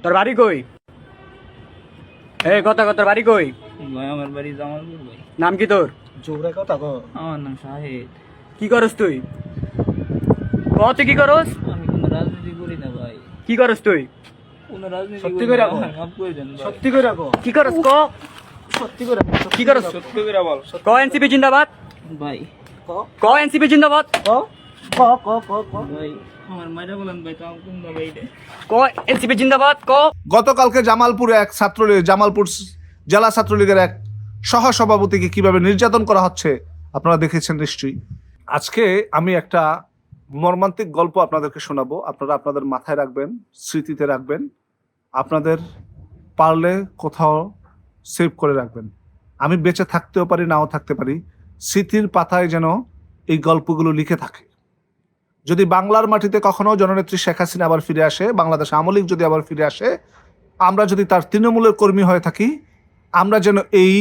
তোর বাড়ি কই? এই কথা কর, তোর বাড়ি কই? ভাই আমার বাড়ি জামালপুর ভাই। নাম কি তোর? জোরে কথা কো। আমার নাম শাহেদ। কি করস তুই? তুই কি করস? আমি কোনো রাজনীতি করি না ভাই। কি করস তুই? কোনো রাজনীতি সত্যি করি করে না, বল। আমায় মাফ করে দেন ভাই। সত্যি করে কো। কি করস ক? সত্যি করে কো। কি করস? সত্যি করে বল ক এনসিপি জিন্দাবাদ। ভাই। কো ক এনসিপি জিন্দাবাদ। কো কো কো কো কো। ভাই আমার মাইরা বলেন ভাই, তো কোন ভাই রে? ক এনসিপি জিন্দাবাদ। ক গতকালকে জামালপুরে এক ছাত্রলীগ জামালপুর জেলা ছাত্রলীগের এক সহসভাপতিকে কিভাবে নির্যাতন করা হচ্ছে আপনারা দেখেছেন নিশ্চয়ই। আজকে আমি একটা মর্মান্তিক গল্প আপনাদেরকে শোনাবো। আপনারা আপনাদের মাথায় রাখবেন, স্মৃতিতে রাখবেন, আপনাদের পারলে কোথাও সেভ করে রাখবেন। আমি বেঁচে থাকতেও পারি, নাও থাকতে পারি, স্মৃতির পাতায় যেন এই গল্পগুলো লিখে থাকে। যদি বাংলার মাটিতে কখনো জননেত্রী শেখ হাসিনা আবার ফিরে আসে, বাংলাদেশ আওয়ামী লীগ যদি আবার ফিরে আসে, আমরা যদি তার তৃণমূলের কর্মী হয়ে থাকি, আমরা যেন এই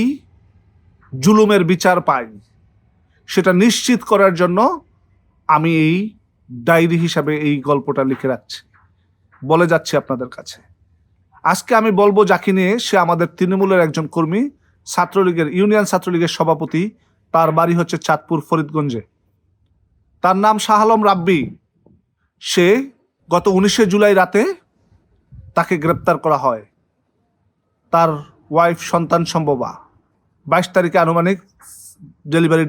জুলুমের বিচার পাই, সেটা নিশ্চিত করার জন্য আমি এই ডায়েরি হিসাবে এই গল্পটা লিখে রাখছি, বলে যাচ্ছি আপনাদের কাছে। আজকে আমি বলবো যাকে নিয়ে, সে আমাদের তৃণমূলের একজন কর্মী, ছাত্রলীগের ইউনিয়ন ছাত্রলীগের সভাপতি। তার বাড়ি হচ্ছে চাঁদপুর ফরিদগঞ্জে। তার নাম শাহ আলম রাব্বি। সে গত 19শে জুলাই রাতে তাকে গ্রেপ্তার করা হয়। তার ওয়াইফ সন্তান সম্ভবা 22 তারিখে আনুমানিক ডেলিভারি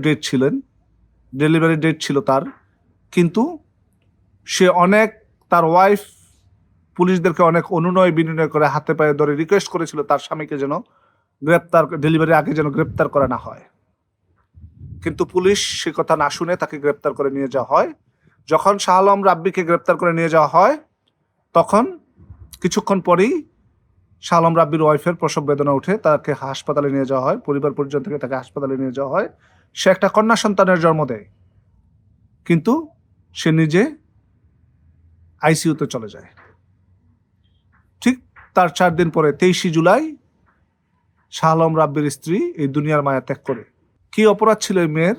ডেট ছিল তার। কিন্তু সে তার ওয়াইফ পুলিশদেরকে অনেক অনুনয় বিনয় করে হাতে পায়ে ধরে রিকোয়েস্ট করেছিল তার স্বামীকে যেন ডেলিভারির আগে যেন গ্রেপ্তার করা না হয়। কিন্তু পুলিশ সে কথা না শুনে তাকে গ্রেপ্তার করে নিয়ে যাওয়া হয়। যখন শাহ আলম রাব্বিকে গ্রেপ্তার করে নিয়ে যাওয়া হয়, তখন কিছুক্ষণ পরেই শাহ আলম রাব্বির ওয়াইফের প্রসব বেদনা উঠে, তাকে হাসপাতালে নিয়ে যাওয়া হয়। পরিবার পরিজন থেকে তাকে হাসপাতালে নিয়ে যাওয়া হয়। সে একটা কন্যা সন্তানের জন্ম দেয়, কিন্তু সে নিজে আইসিইউতে চলে যায়। ঠিক তার 4 দিন পরে 23শে জুলাই শাহ আলম রাব্বির স্ত্রী এই দুনিয়ার মায়া ত্যাগ করে। কি অপরাধ ছিল এই মেয়ের?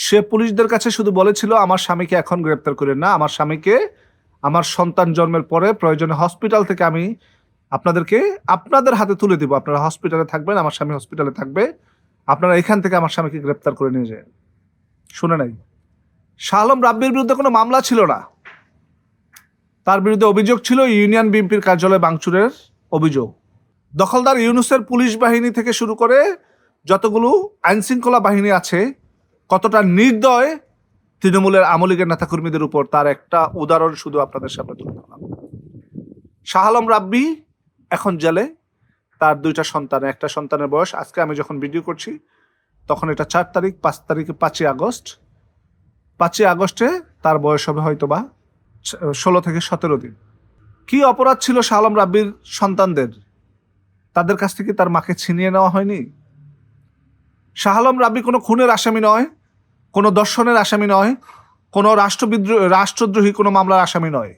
সে পুলিশদের কাছে শুধু বলেছিল, আমার স্বামীকে এখন গ্রেপ্তার করেন না, আমার স্বামীকে আমার সন্তান জন্মের পরে প্রয়োজনে হসপিটাল থেকে আমি আপনাদের হাতে তুলে দিব, আপনারা হসপিটালে থাকবেন, আমার স্বামী হসপিটালে থাকবে, আপনারা এখান থেকে আমার স্বামীকে গ্রেপ্তার করে নিয়ে যান। শুনে নাই, শাহ আলম রাব্বির বিরুদ্ধে কোনো মামলা ছিল না। তার বিরুদ্ধে অভিযোগ ছিল ইউনিয়ন বিএনপির কার্যালয় ভাঙচুরের অভিযোগ। দখলদার ইউনূসের পুলিশ বাহিনী থেকে শুরু করে যতগুলো আইনশৃঙ্খলা বাহিনী আছে, কতটা নির্দয় তৃণমূলের আওয়ামী লীগের নেতাকর্মীদের উপর, তার একটা উদাহরণ শুধু আপনাদের সামনে তুলে ধরলাম। শাহ আলম রাব্বি এখন জেলে। তার 2টা সন্তান, একটা সন্তানের বয়স আজকে আমি যখন ভিডিও করছি তখন এটা 4 তারিখ, 5 তারিখে 5ই আগস্ট। 5ই আগস্টে তার বয়স হবে হয়তোবা 16 থেকে 17 দিন। কি অপরাধ ছিল শাহ আলম রাব্বির সন্তানদের? তাদের কাছ থেকে তার মাকে ছিনিয়ে নেওয়া হয়নি? শাহ আলম রাব্বি কোনো খুনের আসামি নয়, কোনো দর্শনের আসামি নয়, কোনো রাষ্ট্রদ্রোহী কোনো মামলার আসামি নয়।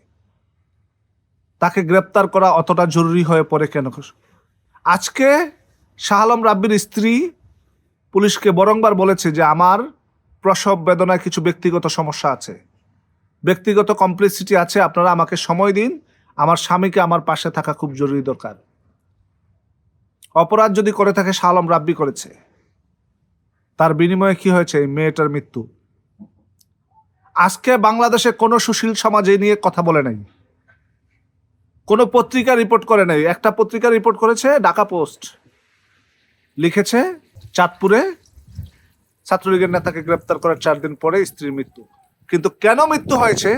তাকে গ্রেপ্তার করা অতটা জরুরি হয়ে পড়ে কেন? আজকে শাহ আলম রাব্বির স্ত্রী পুলিশকে বরংবার বলেছে যে আমার প্রসব বেদনায় কিছু ব্যক্তিগত সমস্যা আছে, ব্যক্তিগত কমপ্লেক্সিটি আছে, আপনারা আমাকে সময় দিন, আমার স্বামীকে আমার পাশে থাকা খুব জরুরি দরকার। অপরাধ যদি করে থাকে, শাহ আলম রাব্বি করেছে, তার বিনিময়ে কি হয়েছে? এই মেয়েটার মৃত্যু। আজকে বাংলাদেশে কোনো সুশীল সমাজ এই নিয়ে কথা বলে নাই, কোনো পত্রিকা রিপোর্ট করে নাই। একটা পত্রিকা রিপোর্ট করেছে, ঢাকা পোস্ট লিখেছে চাঁদপুরে ছাত্রলীগের নেতাকে গ্রেপ্তার করার 4 দিন পরে স্ত্রীর মৃত্যু। কিন্তু কেন মৃত্যু হয়েছে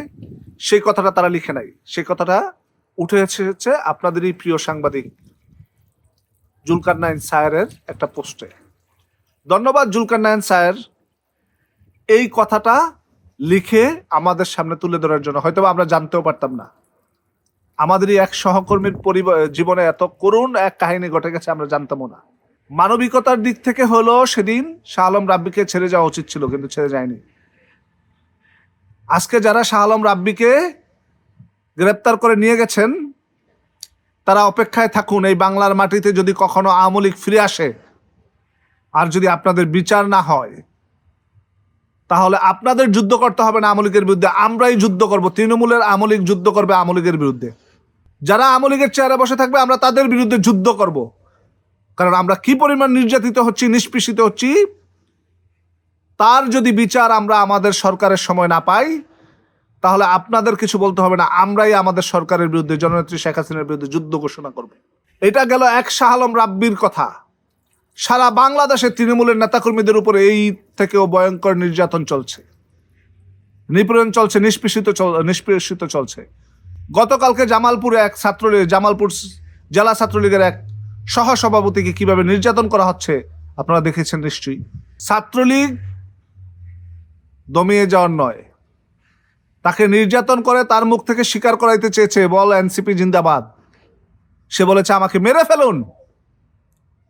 সেই কথাটা তারা লিখে নাই। সেই কথাটা উঠে এসেছে আপনাদেরই প্রিয় সাংবাদিক জুলকারনাইন সায়েরের একটা পোস্টে। ধন্যবাদ জুলকারনাইন সায়ের এই কথাটা লিখে আমাদের সামনে তুলে ধরার জন্য। হয়তো আমরা জানতেও পারতাম না, আমাদেরই এক সহকর্মীর জীবনে এত করুণ এক কাহিনী ঘটে গেছে, আমরা জানতামও না। মানবিকতার দিক থেকে হলো সেদিন শাহ আলম রাব্বিকে ছেড়ে যাওয়া উচিত ছিল, কিন্তু ছেড়ে যায়নি। আজকে যারা শাহ আলম রাব্বিকে গ্রেপ্তার করে নিয়ে গেছেন, তারা অপেক্ষায় থাকুন। এই বাংলার মাটিতে যদি কখনো আওয়ামী লীগ ফিরে আসে, আর যদি আপনাদের বিচার না হয়, তাহলে আপনাদের যুদ্ধ করতে হবে না আওয়ামী লীগের বিরুদ্ধে, আমরাই যুদ্ধ করব। তৃণমূলের আওয়ামী লীগ যুদ্ধ করবে আওয়ামী লীগের বিরুদ্ধে। যারা আওয়ামী লীগের চেয়ারে বসে থাকবে আমরা তাদের বিরুদ্ধে যুদ্ধ করব, কারণ আমরা কি পরিমাণ নির্যাতিত হচ্ছি, নিষ্পেষিত হচ্ছি, তার যদি বিচার আমরা আমাদের সরকারের সময় না পাই, তাহলে আপনাদের কিছু বলতে হবে না, আমরাই আমাদের সরকারের বিরুদ্ধে, জননেত্রী শেখ হাসিনার বিরুদ্ধে যুদ্ধ ঘোষণা করব। এটা গেল এক শাহ আলম রাব্বির কথা। সারা বাংলাদেশে তৃণমূলের নেতাকর্মীদের উপরে এই থেকেও ভয়ঙ্কর নির্যাতন চলছে, নিপীড়ন চলছে, নিষ্পেষিত চলছে। গতকালকে জামালপুরে এক জামালপুর জেলা ছাত্রলীগের এক সহসভাপতিকে কিভাবে নির্যাতন করা হচ্ছে আপনারা দেখেছেন নিশ্চয়ই। ছাত্রলীগ দমিয়ে যাওয়ার নয়, তাকে নির্যাতন করে তার মুখ থেকে স্বীকার করাইতে চেয়েছে, বল এনসিপি জিন্দাবাদ। সে বলেছে আমাকে মেরে ফেলুন,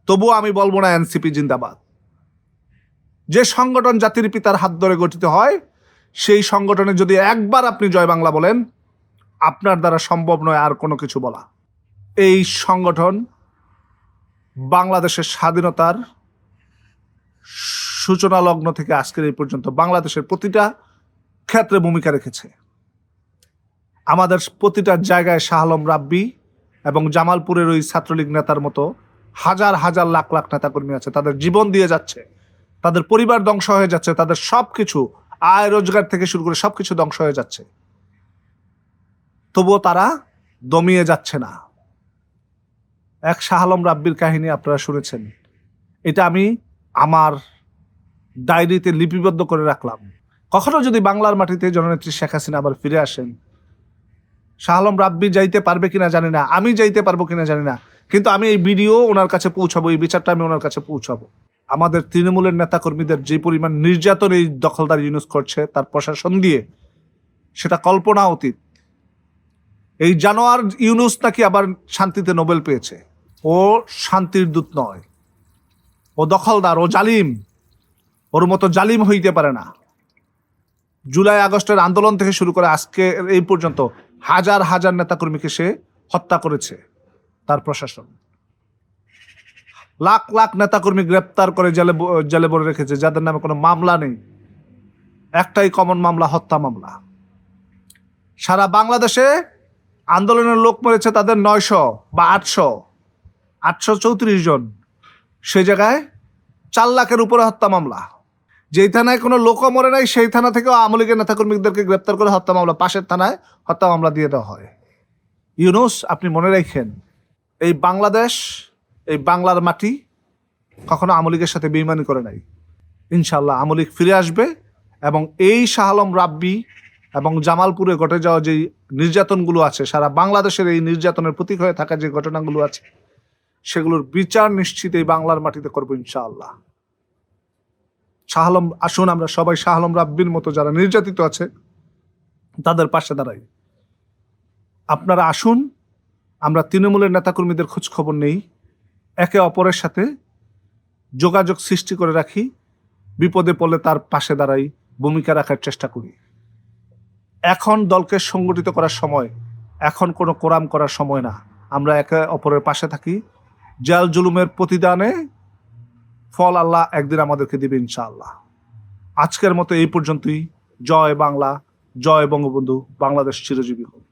তবুও আমি বলবো না এনসিপি জিন্দাবাদ। যে সংগঠন জাতির পিতার হাত ধরে গঠিত হয়, সেই সংগঠনে যদি একবার আপনি জয় বাংলা বলেন, আপনার দ্বারা সম্ভব নয় আর কোনো কিছু বলা। এই সংগঠন বাংলাদেশের স্বাধীনতার সূচনা লগ্ন থেকে আজকের এই পর্যন্ত বাংলাদেশের প্রতিটা ক্ষেত্রে ভূমিকা রেখেছে। আমাদের প্রতিটা জায়গায় শাহ আলম রাব্বি এবং জামালপুরের ওই ছাত্রলীগ নেতার মতো হাজার হাজার লাখ লাখ নেতাকর্মী আছে, তাদের জীবন দিয়ে যাচ্ছে, তাদের পরিবার ধ্বংস হয়ে যাচ্ছে, তাদের সবকিছু, আয় রোজগার থেকে শুরু করে সবকিছু ধ্বংস হয়ে যাচ্ছে, তবুও তারা দমিয়ে যাচ্ছে না। এক শাহ আলম রাব্বির কাহিনী আপনারা শুনেছেন, এটা আমি আমার ডায়েরিতে লিপিবদ্ধ করে রাখলাম। কখনো যদি বাংলার মাটিতে জননেত্রী শেখ হাসিনা আবার ফিরে আসেন, শাহ আলম রাব্বি যাইতে পারবে কিনা জানি না, আমি যাইতে পারবো কিনা জানি না, কিন্তু আমি এই ভিডিও ওনার কাছে পৌঁছাবো, এই বিচারটা আমি ওনার কাছে পৌঁছাবো। আমাদের তৃণমূলের নেতাকর্মীদের যে পরিমাণ নির্যাতন এই দখলদার ইউনুস করছে তার প্রশাসন দিয়ে, সেটা কল্পনা অতীত। এই জানোয়ার ইউনুস নাকি আবার শান্তিতে নোবেল পেয়েছে। ও শান্তির দূত নয়, ও দখলদার, ও জালিম, ওর মতো জালিম হইতে পারে না। জুলাই আগস্টের আন্দোলন থেকে শুরু করে আজকে এই পর্যন্ত হাজার হাজার নেতাকর্মীকে সে হত্যা করেছে তার প্রশাসন। লাখ লাখ নেতাকর্মী গ্রেপ্তার করে জেলে ভরে রেখেছে, যাদের নামে কোনো মামলা নেই, একটাই কমন মামলা, হত্যা মামলা। সারা বাংলাদেশে আন্দোলনের লোক মরেছে তাদের 900 বা 834 জন, সে জায়গায় 4 লাখের উপরে হত্যা মামলা। যেই থানায় কোনো লোকও মরে নাই, সেই থানা থেকেও আওয়ামী লীগের নেতাকর্মীদেরকে গ্রেপ্তার করে হত্যা মামলা, পাশের থানায় হত্যা মামলা দিয়ে দেওয়া হয়। ইউনুস, আপনি মনে রাখেন, এই বাংলাদেশ, এই বাংলার মাটি কখনো আওয়ামী লীগের সাথে বেইমানি করে নাই। ইনশাল্লাহ আওয়ামী লীগ ফিরে আসবে এবং এই শাহ আলম রাব্বি এবং জামালপুরে ঘটে যাওয়া যে নির্যাতনগুলো আছে, সারা বাংলাদেশের এই নির্যাতনের প্রতীক হয়ে থাকা যে ঘটনাগুলো আছে, সেগুলোর বিচার নিশ্চিত এই বাংলার মাটিতে করবো ইনশাআল্লাহ। শাহ আলম, আসুন আমরা সবাই শাহ আলম রাব্বির মতো যারা নির্যাতিত আছে তাদের পাশে দাঁড়াই। আপনারা আসুন, আমরা তৃণমূলের নেতাকর্মীদের খোঁজ খবর নেই, একে অপরের সাথে যোগাযোগ সৃষ্টি করে রাখি, বিপদে পড়লে তার পাশে দাঁড়াই, ভূমিকা রাখার চেষ্টা করি। এখন দলকে সংগঠিত করার সময়, এখন কোনো কোরাম করার সময় না। আমরা একে অপরের পাশে থাকি, জাল জুলুমের প্রতিদানে ফল আল্লাহ একদিন আমাদেরকে দিবে ইনশাআল্লাহ। আজকের মতো এই পর্যন্তই। জয় বাংলা, জয় বঙ্গবন্ধু, বাংলাদেশ চিরজীবী হোক।